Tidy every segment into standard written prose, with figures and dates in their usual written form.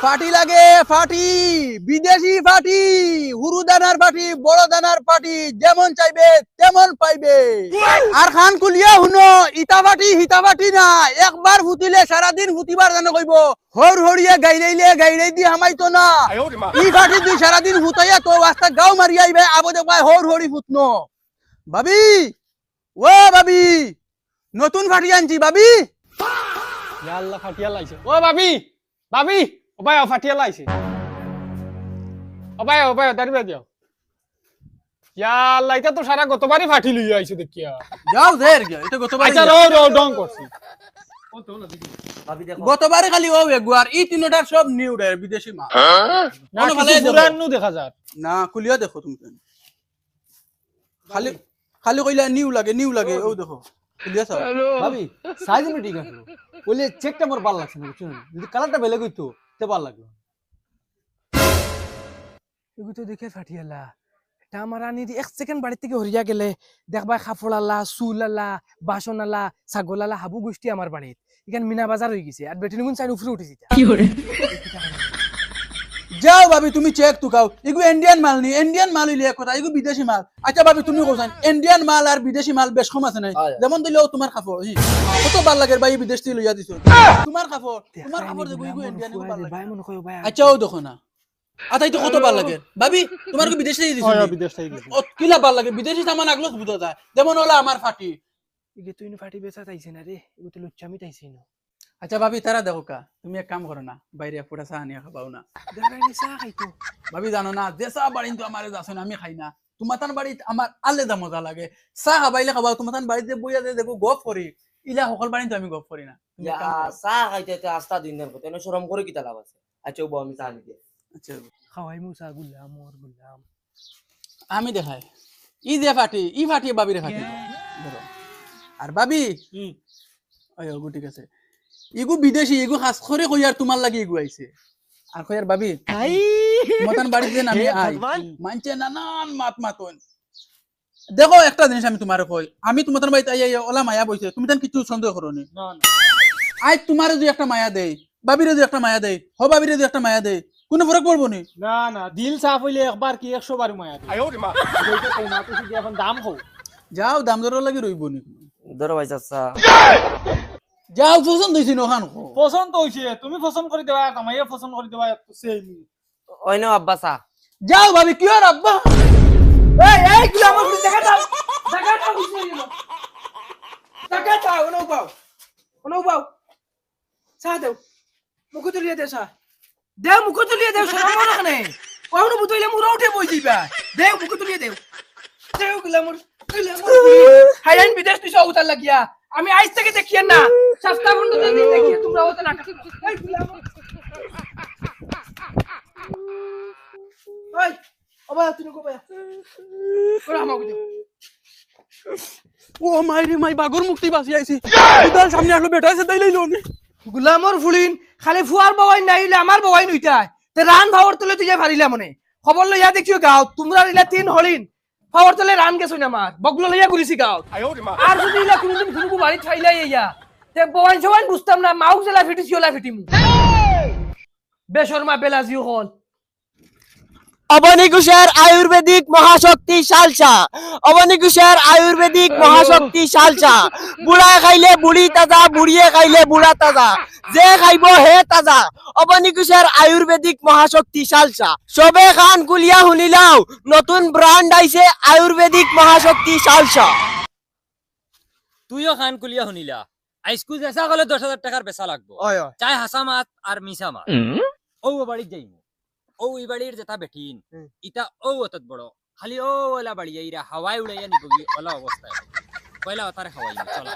ফাটি লাগে ফাটি, বিদেশি ফাটি, হুরু দানার ফাটি, বড় দানার ফাটি, যেমন চাইবে তেমন পাইবে। আর খান কুলিয়া হুনো, ইটা ফাটি হিতা ফাটি না, একবার ফুটিলে সারাদিন ফুটিবার জানো কইব। হর হরিয়ে গাইরাই দি হামাইতো না। ই ফাটি তুই সারাদিন ফুটাইয়া তো রাস্তা গাও মারি আইবে, আবো দেখবাই হর হরি ফুটনো। ভাবি, ও ভাবি, নতুন ফাটি আনছি ভাবি। আল্লাহ ফাটিয়া লাইছে। ও ভাবি, ভাবি, ওবাই ফাটিয়া লাইছে। ওবাই দাঁড়িয়ে যাও। ইয়া আল্লাহ, এটা তো সারা গতবারই ফাটি লইয়া আইছে দেখিয়া। যাও দের গিয়া, এটা গতবার। আচ্ছা রো ডং করছি। গতবারে খালি ও একবার, ই তিনটার সব নিউ রে বিদেশি মাল। না ভালো পুরানো দেখা যায়। না কুলিয়া দেখো তুমি। খালি খালি কইলা নিউ লাগে ও দেখো। কুলিয়া চাও। ভাবি সাইজ আমি ঠিক আছে বলে চেকটা মোর ভালো লাগছে না বুঝছেন, যদি কালারটা বেলে কইতো তে ভালো লাগলো। এগুলো তো দেখে ফাটিয়ালা। এটা আমার আনি এক সেকেন্ড বাড়ি থেকে হরিয়া গেলে দেখবা কাপড় আলা, চুল আলা, বাসন আলা, ছাগল আলা, হাবু গোষ্ঠী আমার বাড়িত এখানে মিনা বাজার হয়ে গেছে। আর বেটিনি গুণ চাই উপরে উঠেছি। যাও ভাবি তুমি চেক তো খাও। এগু ইন্ডিয়ান মাল নি, ইন্ডিয়ান মাল হইলে এক কথা, এগু বিদেশি মাল। আচ্ছা ভাবি তুমি কোথায় ইন্ডিয়ান মাল আর বিদেশি মাল বেশ কম আছে নাই? যেমন দিলেও তোমার কাপড় কত ভাল লাগে ভাই, বিদেশ থেকে লইয়া দিছো। তোমার কাপড় দেখো এগু ইন্ডিয়ান এগু ভাল লাগে। আচ্ছা ও দেখো না, আতাই তো কত ভাল লাগে ভাবি। তোমার কি বিদেশ থেকে দিছো? বিদেশ থেকে দিছি। ও কিলা ভাল লাগে, বিদেশি সামান আগলো বুঝা যায়। যেমন হলো আমার ফাটি। এগুলো তুই ফাটি বেচা তাইছে না রে, এগুলো তো লুচ্চামি তাইছে না। আচ্ছা ভাবি তারা দেখো কা, তুমি এক কাম করো না, বাইরে ফুটা চা আনিয়া খাবাও না। দেখাইনি চা খাইতো। ভাবি জানো না, যে চা বাড়ি তো আমার যাচ্ছে না, আমি খাই না। তোমার বাড়িত আমার আলাদা মজা লাগে। চা খাবাইলে খাবা, তোমার বাড়িতে বইয়া যে দেখো গপ করি, ইলা সকল বাড়ি তো আমি গপ করি না। তুমি এক কাম করো। চা খাইতে আস্তা দিনের কথা এনে শরম করে কিতা লাভ আছে? আচ্ছা বউ আমি চা নিতে। আচ্ছা খাওয়াই মুসা গুলাম মোর গুলাম। আমি দেখাই ই যে ফাটি, ই ফাটি বাবিরে ফাটি ধরো। আর ভাবি ওই গু ঠিক আছে, ইগু বিদেশি, ইগু খাস করে কই আর তোমার লাগি ইগু আইছে। আর কই আর ভাবি তোমার বাড়িতে যেন আমি আই, মানছে নানান মাত মাতন। দেখো একটা জিনিস আমি তোমারে কই, আমি তোমার বাড়িতে আইয়া ওলা মায়া বইছে, তুমি তান কিছু সন্দেহ করো নি? না না। আই তোমারে যদি একটা মায়া দেই, বাবিরে যদি একটা মায়া দেই, হ বাবিরে যদি একটা মায়া দেই, কোনো ফরক পড়বো নি? না না, দিল সাফ হইলে একবার কি 100 বার মায়া দিই। ওইটা কই না, তুই যদি এখন দাম কও। যাও দাম দর লাগি রইব নি। ধরো ভাই চাচা যাও পছন্দ হইছে নখান খো। পছন্দ হইছে, তুমি পছন্দ করে দেবা, আমাইয়া পছন্দ করে দেবা, তো সেম। ওই নাও আব্বা চা। যাও ভাবি কি আর আব্বা। এই গুলা আমার দেখা দাও বুঝে গেল। দেখা দাও ওনো বাও চা দেও, মুখ তুলিয়ে দে চা দেও, মুখ তুলিয়ে দেও। শরম না কেনে ওনো বুতইলে মুরা উঠে বই দিবা। দেও মুখ তুলিয়ে দেও গুলা মোর হাইরান বিদেশ তুই সব উতার লাগিয়া। আমি আইজ থেকে দেখিয়ে না সস্তা বন্ধ দিয়ে দেখিয়ে তোমরা হতে না। এই গুলা মোর ওই ওবা তুই কো ভাই ওরা আমাকে দেও। ও মাইরে মাই বাগর মুক্তি বাসি আইছি। বিদাল সামনে আসলো বেটা আছে তাইলেই লোনি। গুলামর ফুলিন খালি ফুয়ার বাবাই নাইলে আমার বাবাই নইতা তে রান ভাওর তলে তুই যা ভারিলা মনে খবর লইয়া দেখিও গাও তোমরা ইলা তিন হলিন ভাওর তলে রান গেছ না আমার বগলো লইয়া ঘুরিছি গাও। আর যদি ইলা কোনদিন কোনো বাড়ি ঠাইলাই ইয়া তে বাবাই সবাই বুঝতাম না মাউক জেলা ফিটিছি ওলা ফিটিমু বেশরমা বেলাজিও হল। অবনিকুশের আয়ুর্বেদিক মহাশক্তি শালসা, অবনিকুশের আয়ুর্বেদিক মহাশক্তি শালসা। বুড়া খাইলে বুড়ি তাজা, বুড়িয়ে খাইলে বুড়া তাজা, যে খাইব হে তাজা। অবনিকুশের আয়ুর্বেদিক মহাশক্তি শালসা। সবে খান কুলিয়া শুনিলাও, নতুন ব্র্যান্ড আইছে আয়ুর্বেদিক মহাশক্তি শালসা। তুইও খান কুলিয়া শুনিলা, আইসকু জেসা গলে 10,000 টাকার বেচা লাগবো, চাই হাসা মাত আর মিছা মাত। ও বাড়িত যাইমু, ও এই বাড়ির যেটা বেটিন ইটা ও অতত বড়, খালি ও ওলা বাড়ি আইরা হাওয়াই উড়াইয়া নিবগি ওলা অবস্থায় কয়লা অতারে হাওয়াই চলা।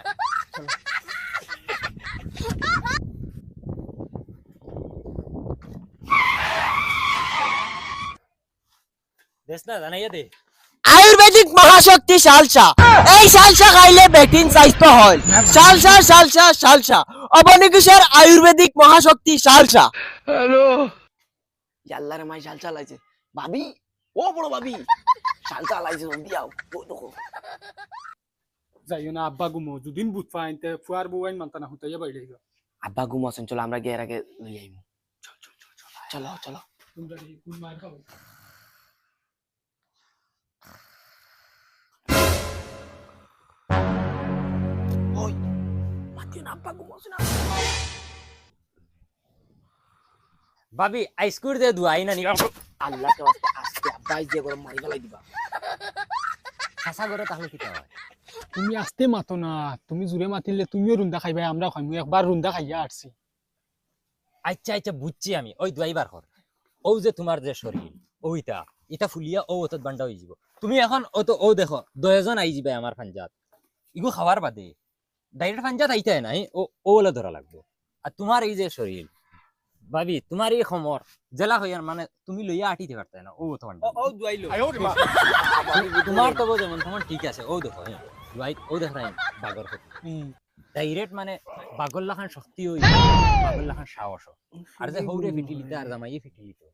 দেশ না জানাইয়া দে আয়ুর্বেদিক মহাশক্তি শালসা। এই শালসা খাইলে বেটিন স্বাস্থ্য হয়। শালসা শালসা শালসা, অবনিকুশের আয়ুর্বেদিক মহাশক্তি শালসা। আল্লাহরে মাই শাল চালাইছে ভাবি, ও বড় ভাবি শাল চালাইছে জলদি আও। ও দেখো যাইও না আব্বা গুমো, দুদিন বুঝ পাইন তে ফুয়ার বউ আইন মানতা না হুতাইয়া বাইরে যাও। আব্বা ঘুমাছেন, চলো আমরা গিয়ে এর আগে লই আইমু। চল চল চল চল। চলো চলো তোমরা কোন মার খাবো ওই মাতিও না আব্বা ঘুমাচ্ছে না ভাবি আইসকুর দে দুয়াই না নি আল্লাহ কে বাস্তে আজকে আব্বা যে গরম মারি ফেলাই দিবা হাসা করে তাহলে কি হয় তুমি আস্তে মাতো না তুমি জুড়ে মাতিলে তুমিও রুন্দা খাইবা আমরা খাইমু একবার রুন্দা খাইয়া আসছি আচ্ছা আচ্ছা বুঝছি আমি ওই দুয়াইবার কর ও যে তোমার যে শরীর ওইটা এটা ফুলিয়া ও অত বান্ডা হয়ে যাব তুমি এখন ও তো ও দেখো 10 আই যাবে আমার পাঞ্জাত ইগো খাবার বাদে ডাইরেক্ট পাঞ্জাত আইতে নাই ও ওলা ধরা লাগবে আর তোমার এই যে শরীর ভাবি তোমার এই খমর জেলা হইয়ার মানে তুমি লইয়া আটিতে পারতে না ও তো বান্ডা ও দুয়াইলো তোমার তো যেমন তোমার ঠিক আছে ও দেখো দুয়াই ও দেখ নাই বাগর ডাইরেক্ট মানে বাগর লাখান শক্তি হই বাগর লাখান সাহস আর যে হৌরে ফিটিলিতে আর জামাইয়ে ফিটিলিতে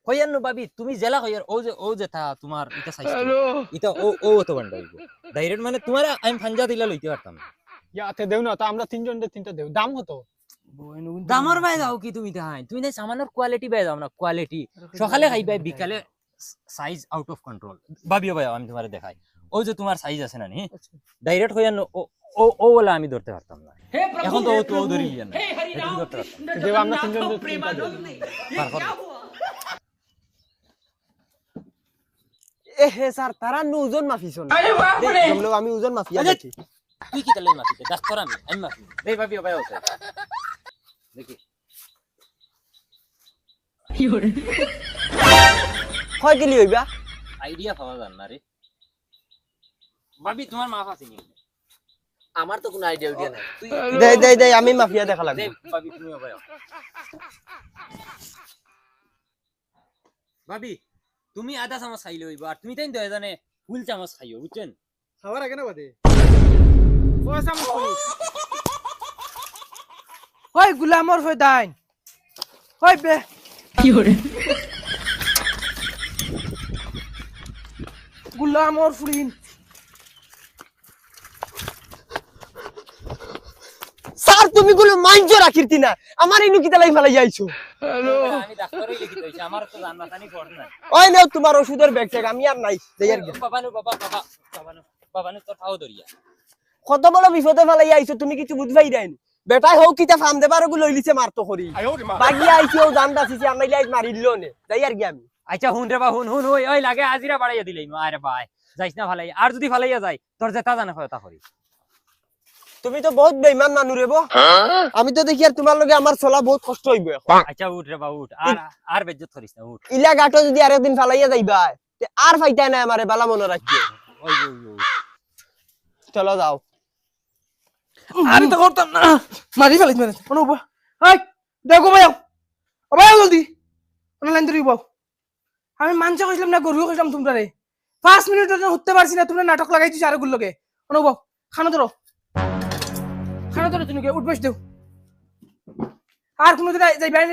হইয়ার ভাবি তুমি জেলা হইয়ার ও যে তা তোমার এটা সাইজ এটা ও তো বান্ডা হইব ডাইরেক্ট মানে তোমার আমি ফাঞ্জা দিলা লইতে পারতাম না ইয়াতে দেও না তো আমরা তিনজন তিনটা দেও দাম কত দামর বাই যাও কি তুমি তাই তুমি তাই সামানের কোয়ালিটি বাই যাও না কোয়ালিটি সকালে খাইবাই বিকালে সাইজ আউট অফ কন্ট্রোল ভাবিও ভাই আমি তোমারে দেখাই ও যে তোমার সাইজ আছে না নি ডাইরেক্ট হইয়ার ও বলে আমি ধরতে পারতাম না এখন তো ও ধরি না এটা ধরতে পারতাম দেও আমরা তিনজন তিনটা দেও এ হে স্যার তারা ওজন মাফিছন আমি ওজন মাফিয়া দেখি তুই কি তালে মাফিতে ডাক কর আমি মাফি এই ভাবিও ভাই আছে দেখি কয় কিলি হইবা আইডিয়া পাওয়া যান না রে ভাবি তোমার মাফ আছে নি আমার তো কোনো আইডিয়া উইডিয়া নাই তুই দে আমি মাফিয়া দেখা লাগবে ভাবি তুমিও ভাই ভাবি তুমি আধা চামচ খাইলে হইব আর তুমি তাই দয়জনে ফুল চামচ খাইও বুঝছেন খাবার আগে না বাদে ওই গুলামর ফয়দাইন ওই বে কি করে গুলামর ফুরিন স্যার তুমি গুলো মাইন্ড রাখিরতি না আমার ইনু কিতা লাই ফেলাই যাইছো আমি ডাক্তারই লিখি দিয়েছি আমার তো জান মাথানি পড়ে না ওই নাও তোমার ওষুধের ব্যাগ ট্যাগ আমি আর নাই দেই আর বাবানু তোর খাও দরিয়া কত বড় বিপদে ফেলাই আইছো তুমি কিছু বুঝবাই দেন বেটাই হোক কিতা ফাম দেবার গু লইলিছে মারতো করি বাগি আইছো জান দাসিছি আমি লাইট মারিললো নে দেই আর কি আমি আচ্ছা হুন রে বা হুন ওই লাগে আজিরা বাড়াইয়া দিলাই আরে ভাই যাইস না ফালাই আর যদি ফালাইয়া যায় তোর যেটা জানা হয় তা করি তুমি তো বহুত বেঈমান মানু রে বো আমি তো দেখি আর তোমার লগে আমার চলা বহুত কষ্ট হইব এখন আচ্ছা উঠ রে বা উঠ আর বেজ্জত করিস না উঠ ইলা গাটো যদি আরেকদিন ফালাইয়া যাইবা তে আর ফাইতাই না আমারে বালা মনে রাখিও ওই চলো যাও আমি তো করতাম না মারি ফেলিস মানে কোনো উপায় এই দেখো ভাই ভাই জলদি কোনো লাইন ধরি বাও আমি মানছে কইলাম না গরু কইলাম তোমরা রে 5 মিনিট ধরে উঠতে পারছি না তোমরা নাটক লাগাই দিছ আর গুলোকে কোনো বাও খানা ধরো তুমি উঠ বস দেও আর কোনো দিন যাই বাইরে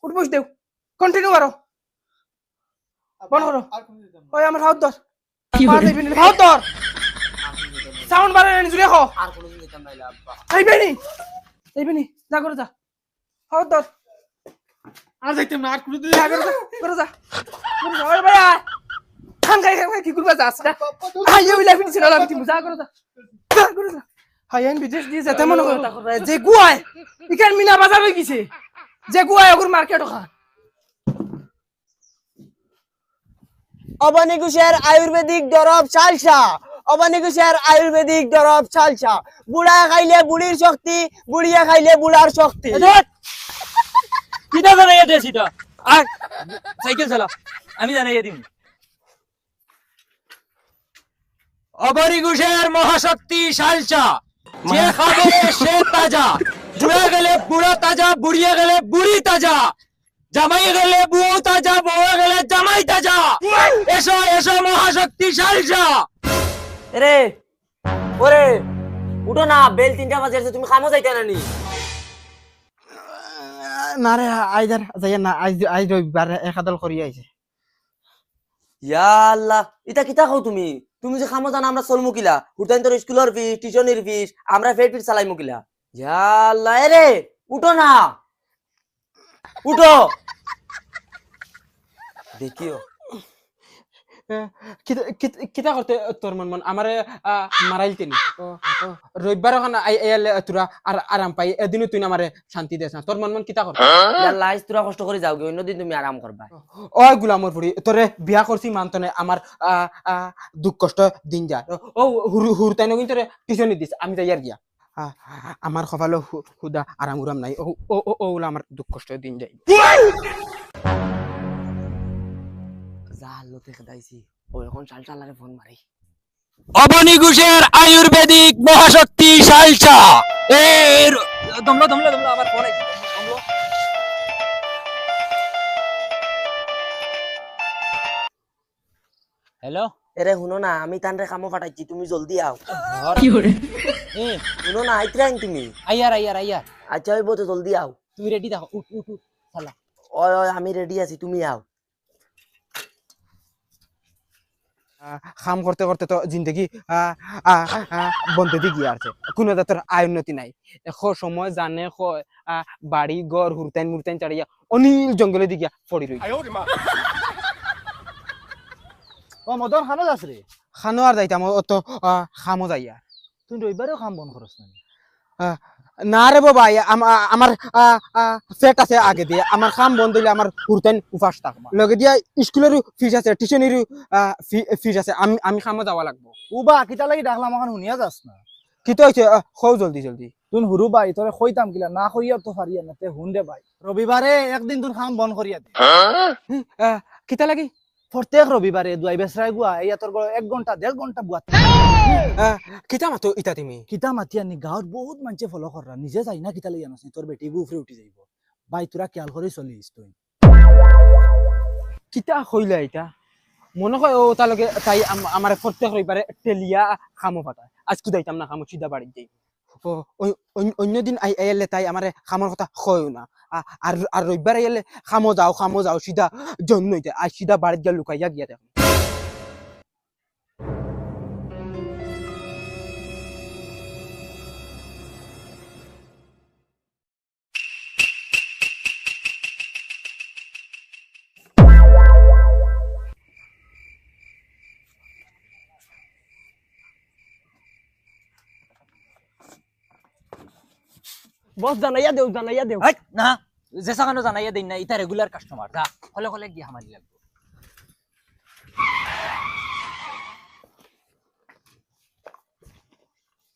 উঠ বস দেও কন্টিনিউ করো বন্ধ করো ওই আমার হাত ধর হাত ধর সাউন্ড বাড়ায় না জুড়ে খাও আর কোনোদিন যেতাম না আব্বা এইবেনি যা করো যা হাত ধর আর যাইতাম না আর কোনো দিন যা করো যা ওই ভাই খান খাই কি করবা যাস না আইও বিলা ফিনিস না লাগতি যা করো যা হাইন বিদেশ দিয়ে যেতে মনে করে তা করে যে গুয়ায় ইখান মিনা বাজার হয়ে গেছে যে গুয়ায় ওগুর মার্কেট ওখান অবানিকুশের আয়ুর্বেদিক দরব চালসা অবানিকুশের আয়ুর্বেদিক দরব চালসা বুড়া খাইলে বুড়ির শক্তি বুড়িয়া খাইলে বুড়ার শক্তি কিটা জানাইয়া দেছি তো আর সাইকেল চালা আমি জানাইয়া দিম অবরিগুশের মহাশক্তি শালচা যে খাবে সে তাজা বুড়া গেলে বুড়া তাজা বুড়িয়া গেলে বুড়ি তাজা জামাই গেলে বউ তাজা বউ গেলে জামাই তাজা এসো এসো মহাশক্তি শালচা রে ওরে উঠো না বেল 3টা বাজে তুমি খামো যাইতে না নি না রে আইদার যাই না আজ রবিবার একাদল করি আইছে ইয়া আল্লাহ এটা কিতা খাও তুমি তুমি যে খামো জানা আমরা চলমু কিলা উঠাইন তোর স্কুলের ফিস টিউশনের ফিস আমরা ফেট ফিট চালাই মুকিলা ইয়া আল্লাহ রে উঠো না উঠো দেখিও কিতা করতে তোর মন আমারে মারাইল তেনি রবিবার ওখান আইলে তোরা আর আরাম পাই এদিনও তুই আমারে শান্তি দেস না তোর মন কিতা করতে লাইস তোরা কষ্ট করে যাওগে অন্যদিন তুমি আরাম করবা ওই গুলামর ফুড়ি তোরে বিয়া করছি মানতনে আমার দুঃখ কষ্ট দিন যা ও হুর তাই কিন্তু তোরে টিউশনি দিস আমি তাই আর গিয়া আমার কপালে হুদা আরাম উরাম নাই ওগুলো আমার দুঃখ কষ্ট দিন যাই যা লোতে খেদাইছি ও এখন শালশালারে ফোন মারি অবনী ঘোষের আয়ুর্বেদিক মহাশক্তি শালসা এর দমলো আবার ফোন আইছে দমলো হ্যালো এরে শুনো না আমি তানরে কামো ফাটাইছি তুমি জলদি আও এ শুনো না আইতরাইন তুমি আইয়ার আচ্ছা হইব তো জলদি আও তুমি রেডি থাকো উঠ শালা ওই ওই আমি রেডি আছি তুমি আও কাম করতে করতে তো জিন্দগি বন্ধে দি গিয়ে আছে কোনো তোর আয় উন্নতি নাই এখন সময় জানে বাড়ি ঘর হুরতাইন মুরতাইন চাড়িয়া অনিল জঙ্গলে দি গিয়া পড়ি রই ও মদন খানো যাস রে খানো আর যাইতাম অত খামো যাইয়া তুই রবিবারেও খাম বন্ধ করস না না রে বাবা আমার সেট আছে আগে দিয়ে আমার খাম বন্ধ হইলে আমার হুরতাইন উপাস থাকবা লগে দিয়া স্কুলের ফিস আছে টিউশনের ফিস আছে আমি খামো যাওয়া লাগবো উবা কিতা লাগি ডাকলাম এখন শুনিয়া যাস না কি তো হয়েছে খৌ জলদি তুই হুরু ভাই তোরে কইতাম কিলা না কইয়া তো পারিয়া না তে হুন দে ভাই রবিবারে একদিন তুই খাম বন্ধ করিয়া দে কিতা লাগি প্রত্যেক রবিবারে দুয়াই বেসরাই গুয়া এই তোর 1 ঘন্টা 1.5 ঘন্টা বুয়া কিতা মাতো ইতা তুমি কিতা মাতিয়া নি গাঁৱত বহুত মানুষে ফলো করা নিজে যাই না কিতা লইয়া নাসনি তোর বেটি উপরে উঠি যাইব ভাই তোরা খেয়াল করে চলিস তুই কিতা হইলা এটা মনে হয় ও তালকে তাই আমার প্রত্যেক রবিবারে টেলিয়া খামো পাঠায় আজকে যাইতাম না খামো সিধা বাড়ি যাই অন্যদিন আইলে তাই আমার খামোর কথা কয়ও না আর রবিবার আইলে খামো যাও সিধা জন্ম হইতে আর সিধা বাড়িতে গিয়ে লুকাইয়া গিয়া দেখো বস জানাইয়া দেও এই, না জেসা কানো জানাইয়া দেই না ইটা রেগুলার কাস্টমার যা হলে গিয়া হামারি লাগবে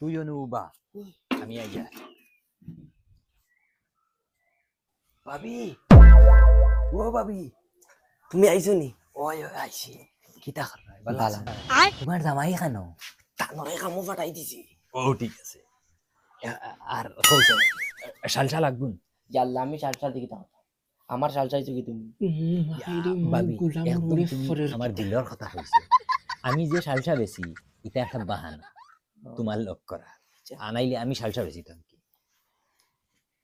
তুই অনুবা আমি আইয়া ভাবি ও ভাবি তুমি আইছো নি ওই আইছি কিতা কর ভালো তোমার জামাই খানো তানরে কামো ফাটাই দিছি ও ঠিক আছে আর কইছে শালসা লাগবুন ইয়াল্লা আমি শালশাল দেখি তাও আমার শালশাল কি তুমি ভাবি একদম তুমি আমার দিলের কথা কইছে আমি যে শালসা বেশি এটা একটা বাহানা তোমার লক করা আনাইলে আমি শালসা বেশি থাকি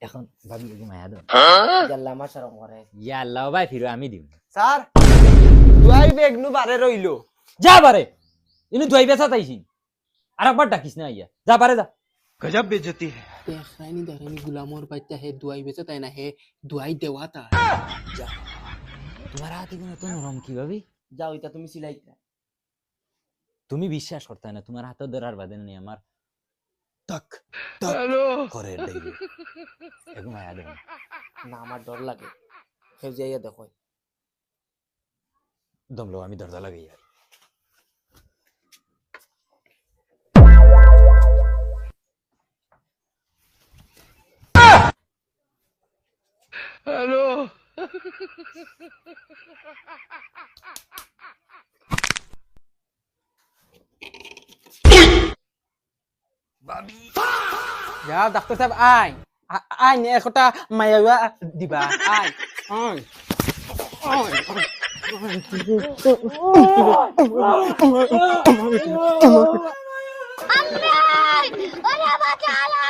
এখন ভাবি এগো মায়া দাও ইয়াল্লা আমার শরম করে ইয়া আল্লাহ ভাই ফিরো আমি দিম স্যার দুয়াই বেগনু বারে রইলো যা বারে ইনু দুই বেচা তাইছি আরেকবার ডাকিস না ইয়া যা বারে যা দেখাইনি গুলামর বাচ্চা হে দুয়াই বেচে তাই না হে দুয়াই দেওয়া তা তোমার হাতে কোনো তো নরম কি ভাবি যাও এটা তুমি সিলাইতে তুমি বিশ্বাস করতে না তোমার হাতে ধরার বাদে নেই আমার তক করে দেবে এগো মায়া দেব না আমার ডর লাগে কেউ যাইয়া দেখো দমলো আমি দরজা লাগাই আর যা ডাক্তার সাহেব আই নে একটা মায়া দিবা আই আল্লাহ ওরে বাঁচালে